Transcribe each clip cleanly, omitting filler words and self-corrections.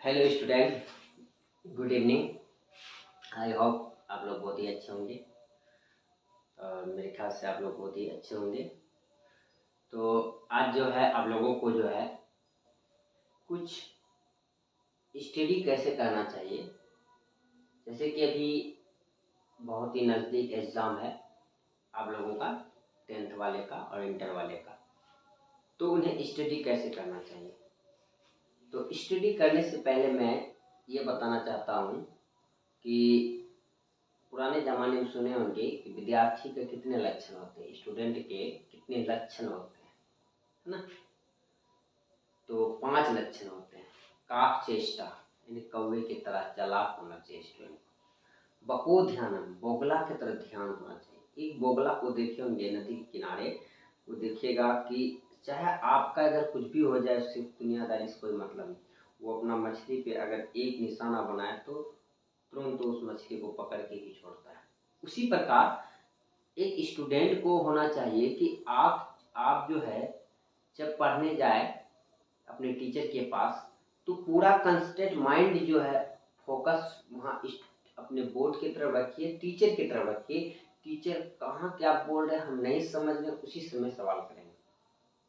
Hello student, good evening. I hope आप लोग बहुत ही अच्छे होंगे और मेरे ख्याल से आप लोग बहुत ही अच्छे होंगे। तो आज जो है आप लोगों को जो है कुछ स्टडी कैसे करना चाहिए। जैसे कि अभी बहुत ही नज़दीक एग्ज़ाम है आप लोगों का, 10th वाले का और इंटर वाले का। तो उन्हें स्टडी कैसे करना चाहिए। तो स्टडी करने से पहले मैं ये बताना चाहता हूँ कि पुराने ज़माने में सुने होंगे कि विद्यार्थी के कितने लक्षण होते हैं, स्टूडेंट के कितने लक्षण होते हैं, है ना। तो 5 लक्षण होते हैं। काक चेष्टा यानी कौवे की तरह चालाक होना चाहिए स्टूडेंट को। बको ध्यानम, बोगला की तरह ध्यान होना चाहिए। एक बोगला को देखे होंगे नदी के किनारे, वो देखिएगा कि चाहे आपका अगर कुछ भी हो जाए उससे दुनियादारी से कोई मतलब नहीं, वो अपना मछली पे अगर एक निशाना बनाए तो तुरंत उस मछली को पकड़ के ही छोड़ता है। उसी प्रकार एक स्टूडेंट को होना चाहिए कि आप जो है जब पढ़ने जाए अपने टीचर के पास तो पूरा कंसंट्रेट माइंड जो है फोकस वहाँ अपने बोर्ड की तरफ रखिए, टीचर की तरफ रखिए। टीचर कहाँ क्या बोल रहे हैं हम नहीं समझ रहे, उसी समय सवाल करेंगे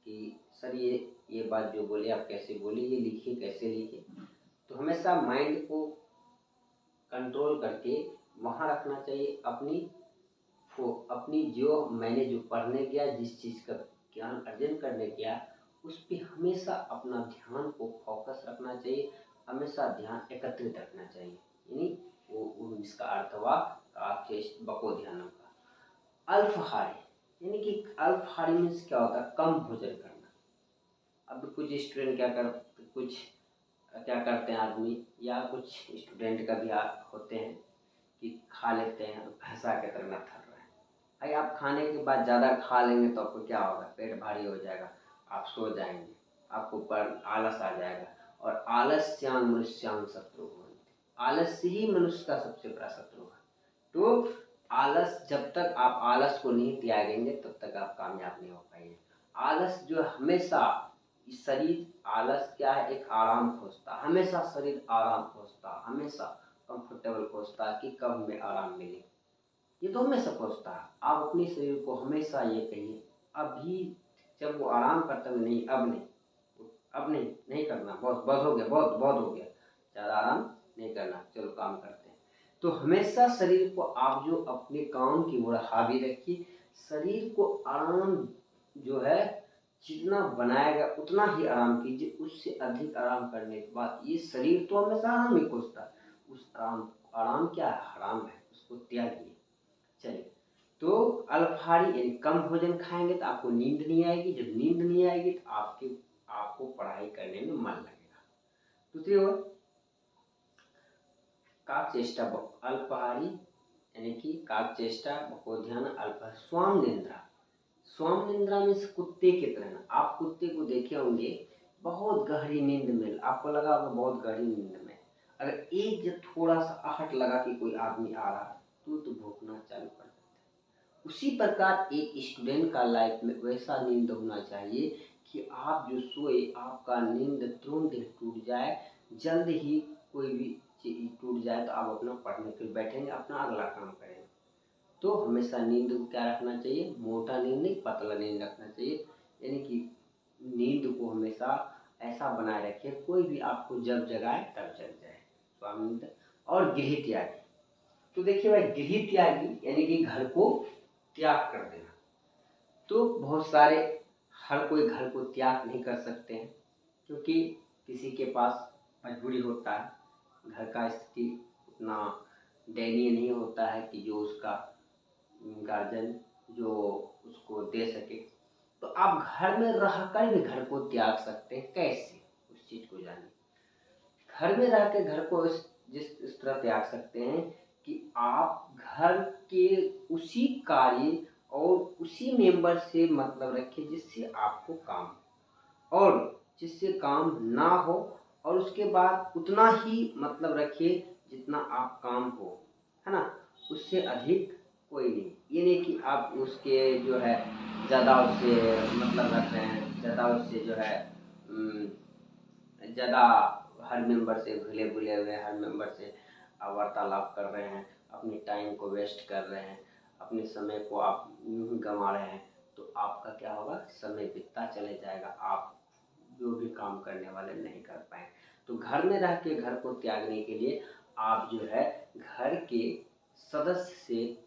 कि सर ये बात जो बोले आप कैसे बोले, ये लिखिए कैसे लिखिए। तो हमेशा माइंड को कंट्रोल करके वहाँ रखना चाहिए। अपनी जो मैंने जो पढ़ने गया, जिस चीज़ का ज्ञान अर्जन करने गया, उस पर हमेशा अपना ध्यान को फोकस रखना चाहिए, हमेशा ध्यान एकत्रित रखना चाहिए। यानी वो इसका अर्थ हुआ बको ध्यान का। अल्पाहारी यानी कि अल्पाहारी मीन्स क्या होता है, कम भोजन करना। अब कुछ स्टूडेंट क्या करते हैं आदमी, या कुछ स्टूडेंट का भी होते हैं कि खा लेते हैं भैंसा की तरह न थर रहे हैं। भाई आप खाने के बाद ज़्यादा खा लेंगे तो आपको क्या होगा, पेट भारी हो जाएगा, आप सो जाएंगे, आपको पर आलस आ जाएगा। और आलस्यान मनुष्यान शत्रु होते, आलस्य ही मनुष्य का सबसे बड़ा शत्रु है। तो आलस, जब तक आप आलस को नहीं त्यागेंगे तब तक आप कामयाब नहीं हो पाएंगे। आलस जो हमेशा शरीर, आलस क्या है, एक आराम खोजता, हमेशा शरीर आराम खोजता, हमेशा कंफर्टेबल खोजता है कि कब हमें आराम मिले, ये तो हमेशा खोजता है। आप अपने शरीर को हमेशा ये कहिए, अभी जब वो आराम करता है, नहीं अब नहीं करना, बहुत हो गया, बहुत हो गया, ज़्यादा आराम नहीं करना, चलो काम करते हैं। तो हमेशा शरीर को आप जो अपने काम की ओर हावी रखिए। शरीर को आराम जो है जितना बनाएगा उतना ही आराम कीजिए, उससे अधिक आराम करने के बाद ये शरीर तो हमेशा आराम ही खोजता है। उस आराम क्या है, हराम है, उसको त्यागिए। चलिए, तो अल्पाहारी यानी कम भोजन खाएंगे तो आपको नींद नहीं आएगी, जब नींद नहीं आएगी तो आपको पढ़ाई करने में मन लगेगा। दूसरी ओर काक चेष्टा अल्पाहारी यानी कि काक चेष्टा बको ध्यान अल्प स्वाम निंद्रा। स्वाम निंद्रा में कुत्ते की तरह ना, आप कुत्ते को देखे होंगे बहुत गहरी नींद में, आपको लगा होगा बहुत गहरी नींद में, अगर एक जब थोड़ा सा आहट लगा कि कोई आदमी आ रहा तो भौंकना चालू कर देता है। उसी प्रकार एक स्टूडेंट का लाइफ में वैसा नींद होना चाहिए कि आप जो सोए आपका नींद तुरंत टूट जाए, जल्द ही कोई भी चीज टूट जाए तो आप अपना पढ़ने के लिए बैठेंगे, अपना अगला काम करेंगे। तो हमेशा नींद को क्या रखना चाहिए, मोटा नींद नहीं, पतला नींद रखना चाहिए। यानी कि नींद को हमेशा ऐसा बनाए रखिए कोई भी आपको जब जगाए तब जग जाए। स्वामी और गृह त्यागी। तो देखिए भाई, गृह त्यागी यानी कि घर को त्याग कर देना। तो बहुत सारे, हर कोई घर को त्याग नहीं कर सकते हैं, क्योंकि किसी के पास मजबूरी होता है, घर का स्थिति उतना दयनीय नहीं होता है कि जो उसका गार्जियन जो उसको दे सके। तो आप घर में रहकर भी घर को त्याग सकते हैं। कैसे, उस चीज को जानिए। घर में रह के घर को इस तरह त्याग सकते हैं कि आप घर के उसी कार्य और उसी मेंबर से मतलब रखिए जिससे आपको काम हो, और जिससे काम ना हो, और उसके बाद उतना ही मतलब रखिए जितना आप काम हो, है ना, उससे अधिक कोई नहीं। ये नहीं कि आप उसके जो है ज़्यादा उससे मतलब रख रहे हैं, ज़्यादा उससे जो है ज़्यादा हर मेंबर से घुले बुले हुए हैं, हर मेंबर से आप वार्तालाप कर रहे हैं, अपने टाइम को वेस्ट कर रहे हैं, अपने समय को आप यूँ ही गंवा रहे हैं, तो आपका क्या होगा, समय बीतता चले जाएगा, आप जो भी काम करने वाले नहीं कर पाए। तो घर में रह के घर को त्यागने के लिए आप जो है घर के सदस्य से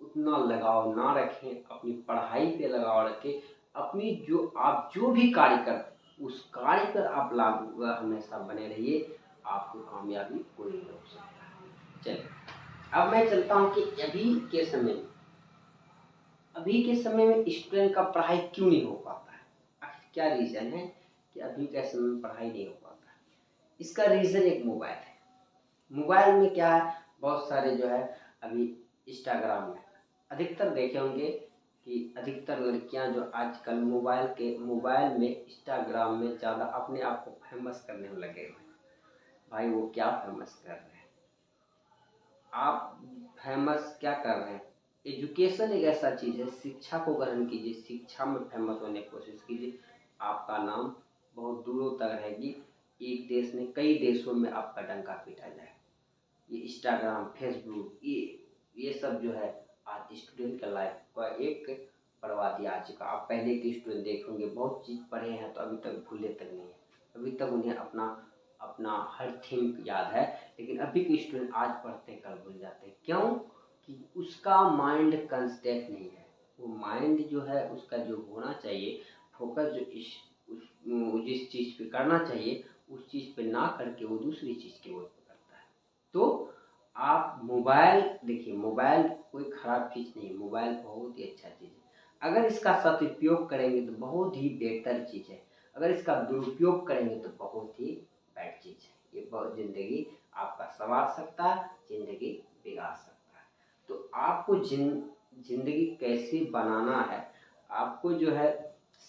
उतना लगाव ना रखें, अपनी पढ़ाई पे लगाव रखें, अपनी आप जो भी कार्य करते उस कार्य पर आप लागू हमेशा बने रहिए, आपको कामयाबी कोई नहीं रोक सकता। चलिए अब मैं चलता हूँ कि अभी के समय में स्टूडेंट का पढ़ाई क्यों नहीं हो पाता है, आखिर क्या रीज़न है कि अभी के समय में पढ़ाई नहीं हो पाता है। इसका रीज़न एक मोबाइल है। मोबाइल में क्या है, बहुत सारे जो है अभी इंस्टाग्राम में अधिकतर देखे होंगे कि अधिकतर लड़कियां जो आजकल मोबाइल में इंस्टाग्राम में ज़्यादा अपने आप को फेमस करने में लगे हुए हैं। भाई वो क्या फेमस कर रहे हैं, आप फेमस क्या कर रहे हैं। एजुकेशन एक ऐसा चीज़ है, शिक्षा को ग्रहण कीजिए, शिक्षा में फेमस होने की कोशिश कीजिए, आपका नाम बहुत दूरों तक रहेगी। एक देश में कई देशों में आपका डंका पीटा जाए। ये इंस्टाग्राम, फेसबुक, ये सब जो है आज स्टूडेंट का लाइफ का एक बर्बादी आ चुका। आप पहले के स्टूडेंट देखेंगे बहुत चीज़ पढ़े हैं तो अभी तक भूले तक नहीं है, अभी तक उन्हें अपना अपना हर थीम याद है, लेकिन अभी के स्टूडेंट आज पढ़ते हैं कल भूल जाते हैं। क्यों कि उसका माइंड कंस्टेंट नहीं है। वो माइंड जो है उसका जो होना चाहिए फोकस, जो जिस चीज़ पे करना चाहिए उस चीज़ पे ना करके वो दूसरी चीज़ की ओर करता है। तो आप मोबाइल देखिए, मोबाइल कोई ख़राब चीज़ नहीं है, मोबाइल बहुत ही अच्छा चीज़ है। अगर इसका सदुपयोग करेंगे तो बहुत ही बेहतर चीज़ है, अगर इसका दुरुपयोग करेंगे तो बहुत ही बैड चीज़ है। ये बहुत ज़िंदगी आपका संवार सकता है, ज़िंदगी बिगाड़ सकता है। तो आपको ज़िंदगी कैसे बनाना है, आपको जो है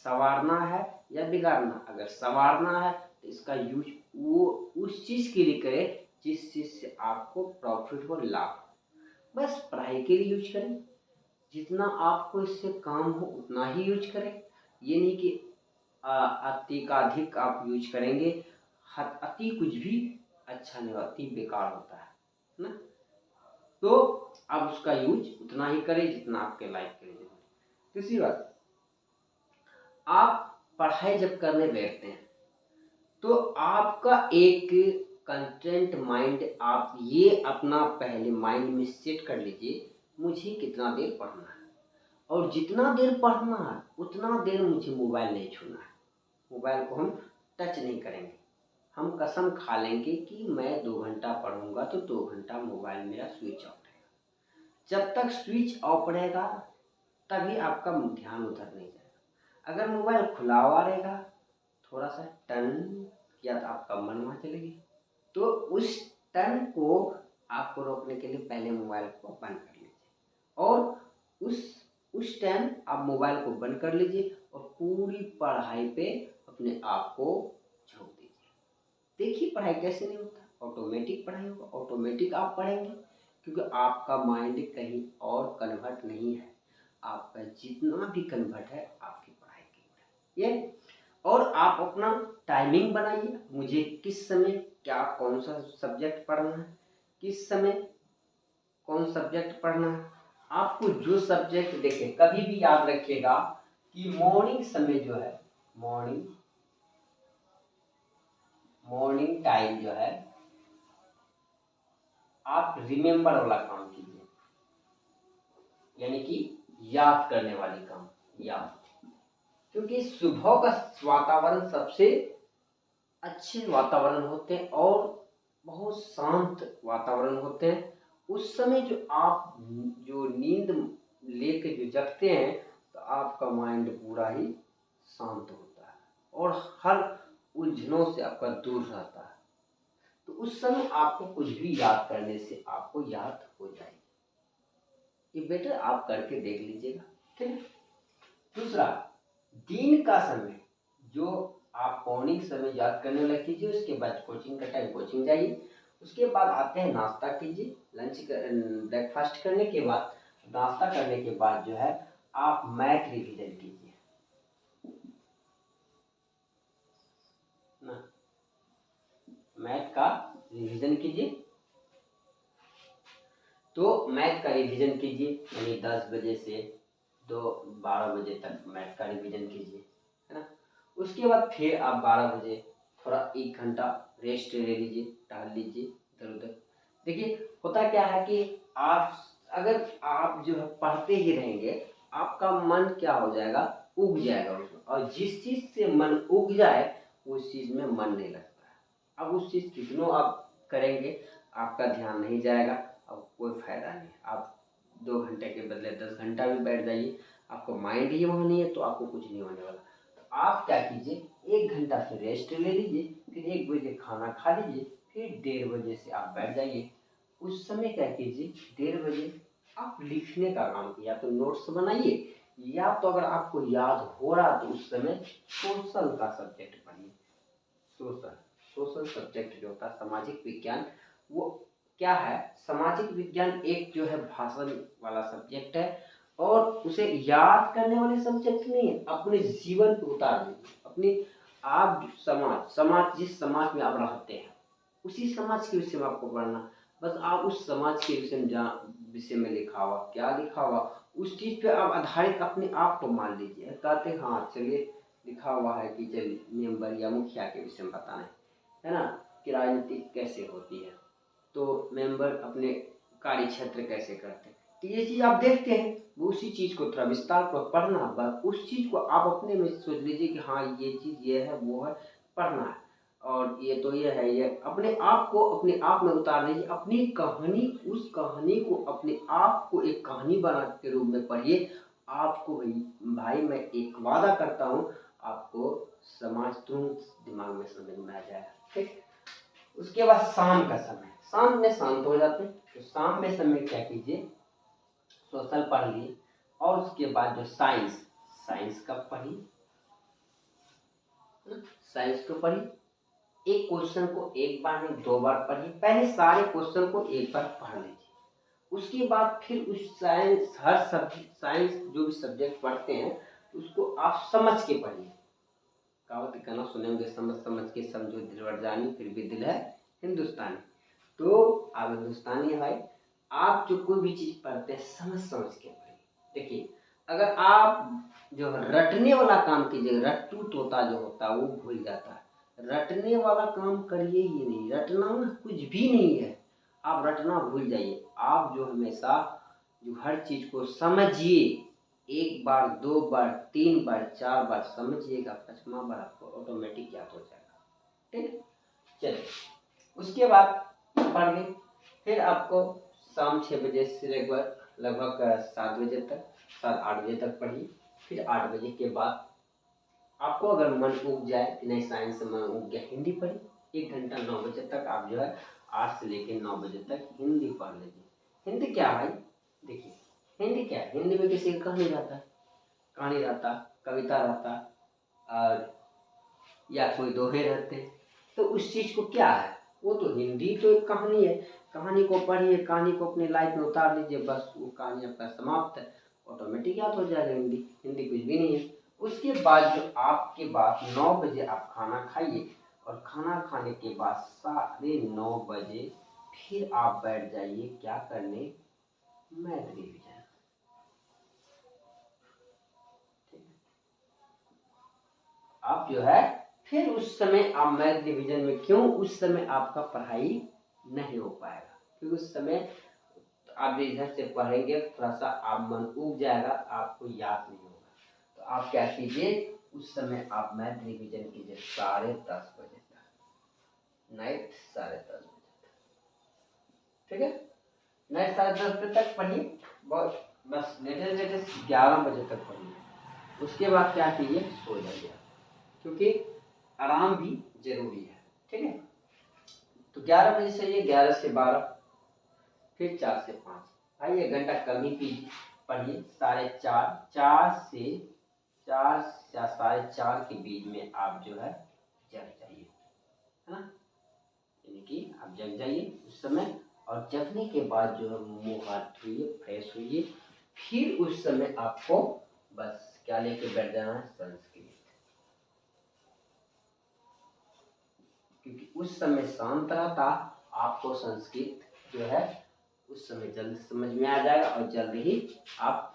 संवारना है या बिगाड़ना। अगर संवारना है तो इसका यूज वो उस चीज़ के लिए करें जिस चीज़ से आपको प्रॉफिट हो, लाभ। बस पढ़ाई के लिए यूज करें, जितना आपको इससे काम हो उतना ही यूज करें। ये नहीं कि अत्यधिक आप यूज करेंगे, अति कुछ भी अच्छा नहीं, अति बेकार होता है ना। तो आप उसका यूज उतना ही करें जितना आपके लाइफ के लिए। दूसरी बात, आप पढ़ाई जब करने बैठते हैं तो आपका एक कंटेंट माइंड, आप ये अपना पहले माइंड में सेट कर लीजिए मुझे कितना देर पढ़ना है, और जितना देर पढ़ना है उतना देर मुझे मोबाइल नहीं छूना है। मोबाइल को हम टच नहीं करेंगे। हम कसम खा लेंगे कि मैं 2 घंटा पढ़ूंगा तो 2 घंटा मोबाइल मेरा स्विच ऑफ रहेगा। जब तक स्विच ऑफ रहेगा तभी आपका ध्यान उधर नहीं जाएगा। अगर मोबाइल खुला हुआ रहेगा, थोड़ा सा टर्न किया तो आपका मन वहाँ चलेगी, तो उस टर्न को आपको रोकने के लिए पहले मोबाइल को बंद कर लीजिए, और उस टाइम आप मोबाइल को बंद कर लीजिए और पूरी पढ़ाई पे अपने आप को झोंक दीजिए। देखिए पढ़ाई कैसे नहीं होता, ऑटोमेटिक पढ़ाई होगा, ऑटोमेटिक आप पढ़ेंगे, क्योंकि आपका माइंड कहीं और कन्वर्ट नहीं है। आपका जितना भी कन्वर्ट है आपकी पढ़ाई के लिए ये। और आप अपना टाइमिंग बनाइए, मुझे किस समय क्या कौन सा सब्जेक्ट पढ़ना है, किस समय कौन सब्जेक्ट पढ़ना है। आपको जो सब्जेक्ट देखे, कभी भी याद रखिएगा कि मॉर्निंग समय जो है, मॉर्निंग टाइम जो है आप रिमेंबर वाला काम कीजिए, यानी कि याद करने वाली काम, याद। क्योंकि सुबह का वातावरण सबसे अच्छे वातावरण होते हैं और बहुत शांत वातावरण होते हैं। उस समय जो नींद लेके जो जगते हैं तो आपका माइंड पूरा ही शांत होता है और हर उलझनों से आपका दूर रहता है। तो उस समय आपको कुछ भी याद करने से आपको याद हो जाएगी। ये बेटर आप करके देख लीजिएगा, ठीक है। दूसरा, दिन का समय जो आप मॉर्निंग समय याद करने लग कीजिए, उसके बाद कोचिंग का टाइम कोचिंग जाइए, उसके बाद आते हैं नाश्ता कीजिए, ब्रेकफास्ट करने के बाद, नाश्ता करने के बाद जो है आप मैथ रिवीजन कीजिए ना। मैथ का रिवीजन कीजिए। तो मैथ का रिवीजन कीजिए, यानी 10 बजे से 12 बजे तक मैथ का रिवीजन कीजिए, है ना। उसके बाद फिर आप 12 बजे थोड़ा 1 घंटा रेस्ट ले लीजिए, टहल लीजिए इधर उधर। देखिए होता क्या है कि अगर आप जो है पढ़ते ही रहेंगे, आपका मन क्या हो जाएगा, उग जाएगा उसमें, और जिस चीज से मन उग जाए उस चीज में मन नहीं लगता है। अब उस चीज कितनों आप करेंगे, आपका ध्यान नहीं जाएगा, अब कोई फायदा नहीं। आप 2 घंटे के बदले 10 घंटा भी बैठ जाइए, आपको माइंड ही वहाँ नहीं है तो आपको कुछ नहीं होने वाला। तो आप क्या कीजिए, 1 घंटा फिर रेस्ट ले लीजिए, फिर 1 बजे खाना खा लीजिए, फिर 1:30 बजे से आप बैठ जाइए। उस समय क्या कीजिए, 1:30 बजे आप लिखने का काम कीजिए, या तो नोट्स बनाइए, या तो अगर आपको याद हो रहा तो उस समय सोशल का सब्जेक्ट पढ़िए। सोशल सब्जेक्ट जो होता है, सामाजिक विज्ञान, वो क्या है, सामाजिक विज्ञान एक जो है भाषण वाला सब्जेक्ट है, और उसे याद करने वाले सब्जेक्ट नहीं है, अपने जीवन पे उतार दीजिए। अपनी आप समाज जिस समाज में आप रहते हैं, उसी समाज के विषय में आपको पढ़ना। बस आप उस समाज के विषय में लिखा हुआ, क्या लिखा हुआ, उस चीज पे आप आधारित अपने आप को मान लीजिए। कहते हाँ चलिए लिखा हुआ है कि चलिए मेंबर या मुखिया के विषय में बताना है ना, कि राजनीति कैसे होती है, तो मेंबर अपने कार्य क्षेत्र कैसे करते हैं, तो ये चीज आप देखते हैं, वो उसी चीज को थोड़ा विस्तार पर पढ़ना, बस उस चीज को आप अपने में सोच लीजिए कि हाँ ये चीज ये है वो है, पढ़ना है, और ये तो ये है, ये अपने आप को अपने आप में उतार लीजिए, अपनी कहानी, उस कहानी को अपने आप को एक कहानी बना के रूप में पढ़िए। आपको भाई मैं एक वादा करता हूँ, आपको समाज तुरंत दिमाग में समझ में आ जाएगा। ठीक, उसके बाद शाम का समय, शाम में शांत हो जाते हैं, तो शाम में समय क्या कीजिए, सोशल पढ़ लिए, और उसके बाद जो साइंस का पढ़िए, साइंस को पढ़िए। एक क्वेश्चन को एक बार नहीं 2 बार पढ़िए, पहले सारे क्वेश्चन को एक बार पढ़ लीजिए। उसके बाद फिर उस साइंस जो भी सब्जेक्ट पढ़ते हैं उसको आप समझ के पढ़िए। कहावत कहना सुने होंगे, समझ समझ के समझो दिलवर जानी, फिर भी दिल है हिंदुस्तानी। तो आप हिंदुस्तानी है भाई, आप जो कोई भी चीज पढ़ते हैं समझ समझ के पढ़िए। देखिए अगर आप जो रटने वाला काम कीजिए, रट्टू तोता जो होता है वो भूल जाता है, रटने वाला काम करिए ही नहीं, रटना कुछ भी नहीं है, आप रटना भूल जाइए। आप जो हमेशा जो हर चीज को समझिए, 1 बार 2 बार 3 बार 4 बार समझिएगा, 5वां बार आपको ऑटोमेटिक याद हो जाएगा। ठीक है, चलिए उसके बाद पढ़ ली, फिर आपको शाम 6 बजे से लगभग 7 बजे तक, 7-8 बजे तक पढ़िए। फिर 8 बजे के बाद आपको अगर मन उग जाए कि नहीं साइंस से मन उग गया, हिंदी पढ़िए 1 घंटा, 9 बजे तक आप जो है 8 से लेकर 9 बजे तक हिंदी पढ़ लीजिए। हिंदी क्या भाई, देखिए हिंदी क्या है, हिंदी में किसी का कहानी रहता, कविता रहता, और या कोई दोहे रहते, तो उस चीज को क्या है, वो तो हिंदी तो एक कहानी है, कहानी को पढ़िए, कहानी को अपनी लाइफ में उतार लीजिए, बस वो कहानी आपका समाप्त है, ऑटोमेटिक याद हो जाएगा। हिंदी कुछ भी नहीं है। उसके बाद जो आपके बाद 9 बजे आप खाना खाइए, और खाना खाने के बाद 9:30 बजे फिर आप बैठ जाइए क्या करने, मैथ रिवीजन। आप जो है फिर उस समय आप मैथ रिवीजन में, क्यों उस समय आपका पढ़ाई नहीं हो पाएगा, क्योंकि उस समय आप इधर से पढ़ेंगे थोड़ा सा आप मन उग जाएगा, आपको याद नहीं होगा। तो आप क्या कीजिए, उस समय आप मैथ रिवीजन कीजिए 10:30 बजे तक, नाइट 10:30 बजे तक। ठीक है, नाइट 10:30 बजे तक पढ़िए, बस लेटेस्ट 11 बजे तक पढ़िए। उसके बाद क्या कीजिए, सो जाइए, क्योंकि आराम भी जरूरी है। ठीक है, तो 11 बजे से ये 11 से 12, फिर 4 से 5, भाई 1 घंटा कम ही पढ़िए। 4:30, 4 या 4:30 के बीच में आप जो है जग जाइए, है ना, यानी कि आप जग जाइए उस समय, और जगने के बाद जो है मुंह हाथ धोइए, फ्रेश होइए, फिर उस समय आपको बस क्या लेके बैठ जाना है, संस्कृत, क्योंकि उस समय शांत रहता, आपको संस्कृत जो है उस समय जल्द समझ में आ जाएगा और जल्द ही आप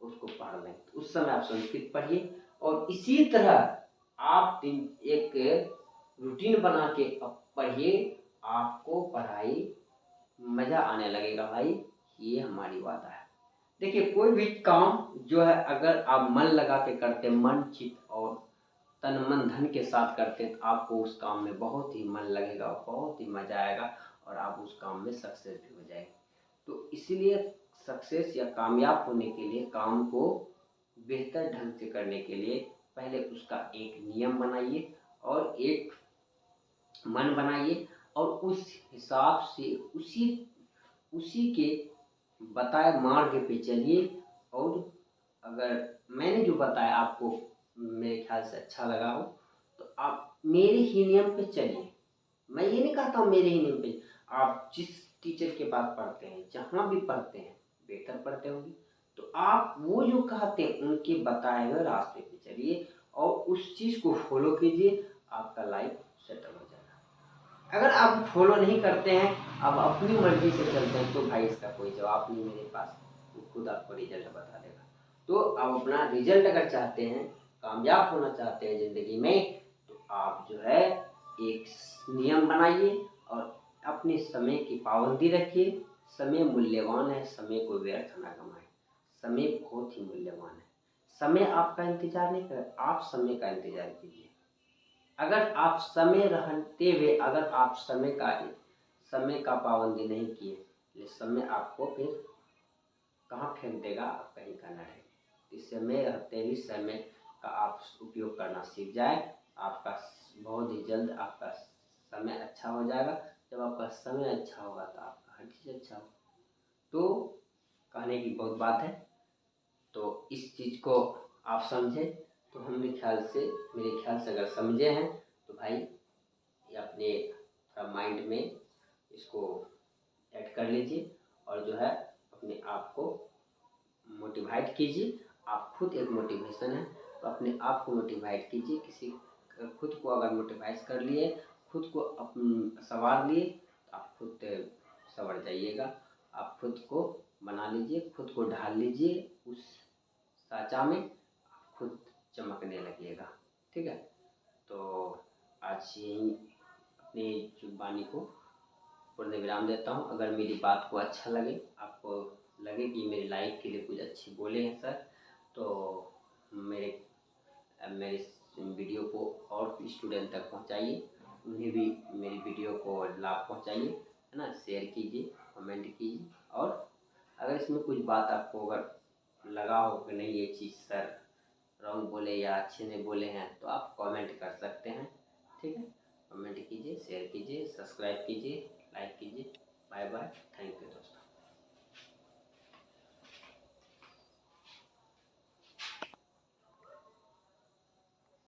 उसको पढ़ लें। तो उस समय आप संस्कृत पढ़िए और इसी तरह आप एक रूटीन बना के पढ़िए, आपको पढ़ाई मज़ा आने लगेगा भाई, ये हमारी वादा है। देखिए कोई भी काम जो है अगर आप मन लगा के करते, मन चित्त और तन मन धन के साथ करते, तो आपको उस काम में बहुत ही मन लगेगा, बहुत ही मज़ा आएगा और आप उस काम में सक्सेस भी हो जाएंगे। तो इसीलिए सक्सेस या कामयाब होने के लिए, काम को बेहतर ढंग से करने के लिए पहले उसका एक नियम बनाइए और एक मन बनाइए और उस हिसाब से उसी के बताए मार्ग पे चलिए। और अगर मैंने जो बताया आपको मेरे ख्याल से अच्छा लगा हो तो आप मेरे ही नियम पे चलिए। मैं ये नहीं कहता हूँ मेरे ही नियम पे, आप जिस टीचर के पास पढ़ते हैं, जहाँ भी पढ़ते हैं, बेहतर पढ़ते होंगे, तो आप वो जो कहते हैं उनके बताए हुए रास्ते पे चलिए और उस चीज़ को फॉलो कीजिए, आपका लाइफ सेटल हो जाएगा। अगर आप फॉलो नहीं करते हैं, आप अपनी मर्जी से चलते हैं, तो भाई इसका कोई जवाब नहीं मेरे पास, वो खुद आपको रिजल्ट बता देगा। तो आप अपना रिजल्ट अगर चाहते हैं, कामयाब होना चाहते हैं ज़िंदगी में, तो आप जो है एक नियम बनाइए और अपने समय की पाबंदी रखिए। समय मूल्यवान है, समय को व्यर्थ ना गंवाएं। समय बहुत ही मूल्यवान है। समय आपका इंतजार नहीं कर, आप समय का इंतजार कीजिए। अगर आप समय रहते हुए अगर आप समय का पाबंदी नहीं किए, ये समय आपको फिर कहाँ फेंक देगा, आप कहीं का न रहे। इस समय रहते भी समय का आप उपयोग करना सीख जाए, आपका बहुत ही जल्द आपका समय अच्छा हो जाएगा। जब आपका समय अच्छा होगा तो आपका हर चीज़ अच्छा होगा। तो कहने की बहुत बात है, तो इस चीज़ को आप समझें। तो मेरे ख्याल से अगर समझे हैं तो भाई ये अपने माइंड में इसको ऐड कर लीजिए और जो है अपने आप को मोटिवेट कीजिए। आप खुद एक मोटिवेशन है, तो अपने आप को मोटिवेट कीजिए। खुद को अगर मोटिवेट कर लिए, खुद को संवार लिए, तो आप खुद संवर जाइएगा। आप खुद को बना लीजिए, खुद को ढाल लीजिए उस साँचा में, आप खुद चमकने लगिएगा। ठीक है, तो आज यही अपनी जुबानी को पूर्ण विराम देता हूँ। अगर मेरी बात को अच्छा लगे, आपको लगे कि मेरी लाइफ के लिए कुछ अच्छे बोले हैं सर, तो मेरे वीडियो को और स्टूडेंट तक पहुँचाइए, उन्हें भी मेरी वीडियो को लाभ पहुँचाइए, है ना। शेयर कीजिए, कमेंट कीजिए और अगर इसमें कुछ बात आपको अगर लगा हो कि नहीं ये चीज़ सर रॉन्ग बोले या अच्छे नहीं बोले हैं, तो आप कमेंट कर सकते हैं। ठीक है, कमेंट कीजिए, शेयर कीजिए, सब्सक्राइब कीजिए, लाइक कीजिए। Bye bye, thank you.